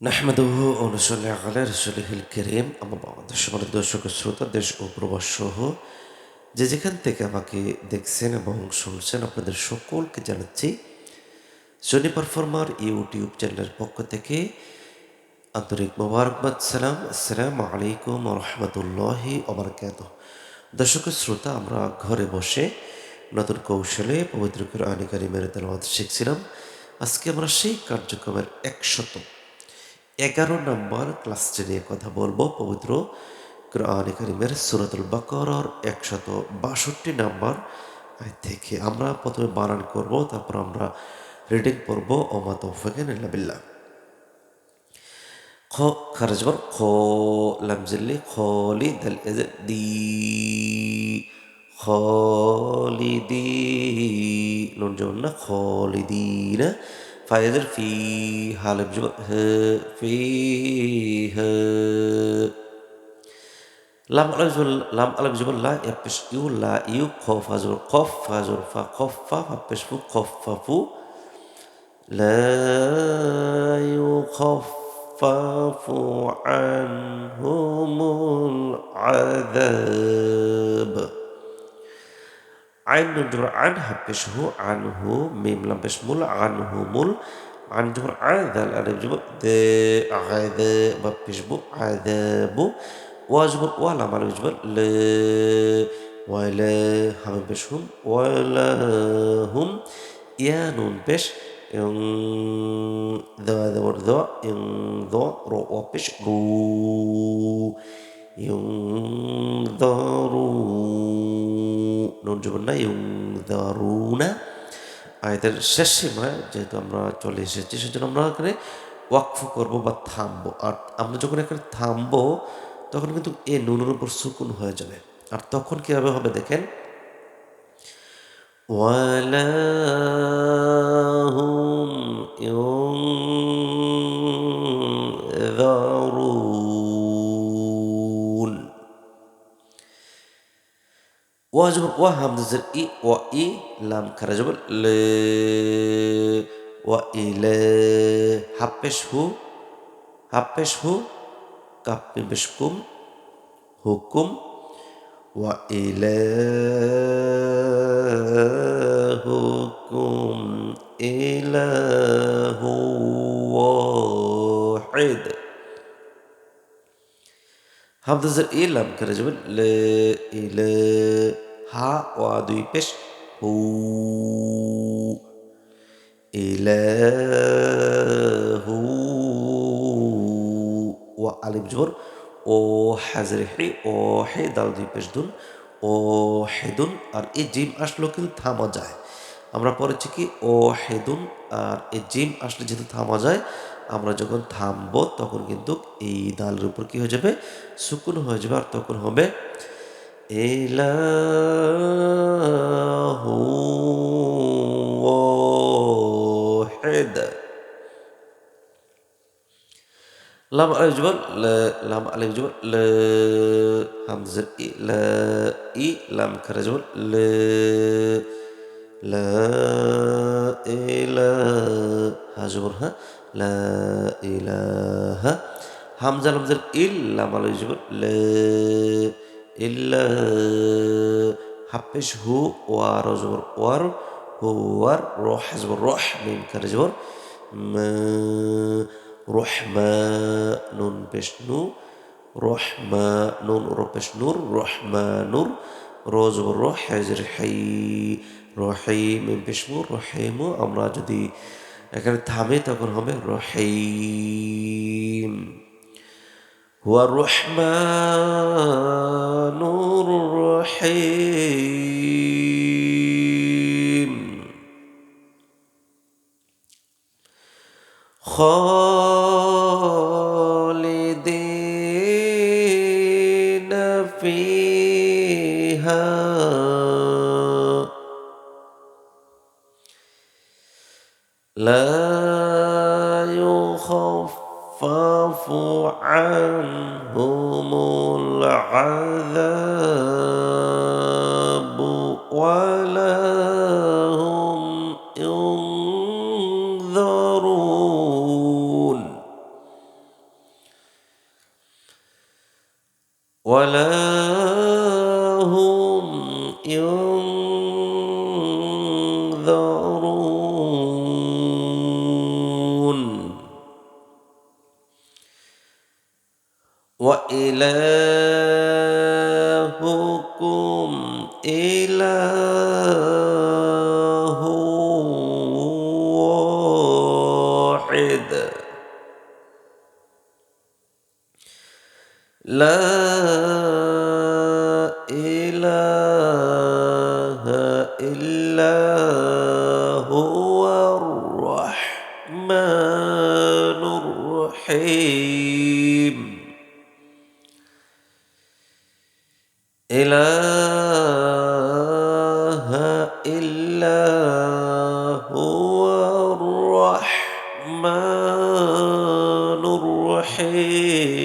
নাহমাদুহু ওয়া নুসাল্লি আলা রাসূলিহিল কারীম আম্মা বা'দ। সম্মানিত দর্শক ও শ্রোতা, দেশ ও প্রবাস সহ যে যেখান থেকে আমাকে দেখছেন এবং শুনছেন, আপনাদের সকলকে জানাচ্ছি সনি পারফর্মার ইউটিউব চ্যানেলের পক্ষ থেকে আন্তরিক মোবারকবাদ। আসসালামু আলাইকুম ওয়া রাহমাতুল্লাহি ওয়া বারাকাতুহু। দর্শক ও শ্রোতা, আমরা ঘরে বসে নতুন কৌশলে পবিত্র কোরআনে কারিমের তেলাওয়াত শিখছিলাম। আজকে আমরা সেই কার্যক্রমের ১১ নম্বর ক্লাসটি নিয়ে কথা বলবো। পবিত্র কোরআনে কারিমের সূরাতুল বাকারার ১৬২ নম্বর আয়াত থেকে আমরা প্রথমে বানান করব, তারপর আমরা রিডিং পড়ব। ওমা তৌফিকুন ইল্লা বিল্লাহ। খ খারা জবর খ, লাম জিল্লি খলি, দাল এজে দি, খলিদি, নুন জবর না খলিদিনা, ফায়াজের ফি, হালিম জবর হ, ফি হ, লাম আলাম জবর লা, ইয়াপেশ ইউ, লা ইউ, খ ফাজর কফ, ফাজর ফা, কফা ফাপেশ ফু, কফাফু, لا يخفف عنهم العذاب. عين جبر عن هبشه عنه، ميم لم بشمل عنهم عن جبر عذاب، ألف جبر عذاب بشبو عذاب، واجبر ولا ما جبر لا، ولا هم بشهم ولا هم، يا نون بش ذا ذا رو وبش رو، নুন জবর না ইউনযারুনা। আয়াতের শেষ সীমায় যেহেতু আমরা চলে এসেছি, সেজন্য আমরা এখানে ওয়াকফ করবো বা থামবো। আর আমরা যখন এখানে থামবো তখন কিন্তু এ নুনের উপর সুকুন হয়ে যাবে। আর তখন কীভাবে হবে দেখেন, ওয়ালা হুম ইউনযারুন। ওয়া জবর ওয়া, হামজার ই, ওয়া ই, লাম খারা জবর লে, ওয়া ইলে, হাপ্পেশ হু, কাপ পেশ কুম, হুকুম, ওয়া ইলাহুকুম ইলাহু ওয়াহিদ। হামজার ই, লাম খারা জবর লে, ইলে, হা ওয়া দুই পেশ হু, ইলাহু, ওয়া আলিফ জবর ও, হাজর হি ও, হে দাল দুই পেশ দুন ও, হেদুন। আর এই জিম আসলেও কিন্তু থামা যায়। আমরা পড়েছি কি ও হেদুন, আর এই জিম আসলে যেহেতু থামা যায়, আমরা যখন থামবো তখন কিন্তু এই দালের উপর কি হয়ে যাবে, সুকুন হয়ে যাবে। আর তখন হবে ইলাহু ওয়াহিদ। লাম আলিফ জবর লা, লাম আলিফ জবর লা, হামজার ই, লা ই, লাম খারা জবর লা, লা ইলাহা জবর হা, লা ইলাহা, হামজা লামজার ইল, লাম আলিফ জবর লা, ইল্লা, হাফেশ হু, ওয়ার জবর ওয়ার, হুয়ার, রহ জবর রহ, মিম খারা জবর মা, রহমা, নুন পেশ নু, রহমা, নুন রো পেশ নূর, রহমানুর, র জবর র, হাজর হাই, রহিম, মিম পেশ মু, রহিমু। আমরা যদি এখানে থামে তখন হবে রহিম। হুয়া রহমানুর রহিম। خالدين فيها لا يخفف عنهم العذاب ولا هم ينظرون. ولا هم ينظرون وإلهكم إله واحد لا إله إلا هو الرحمن الرحيم إله إلا هو الرحمن الرحيم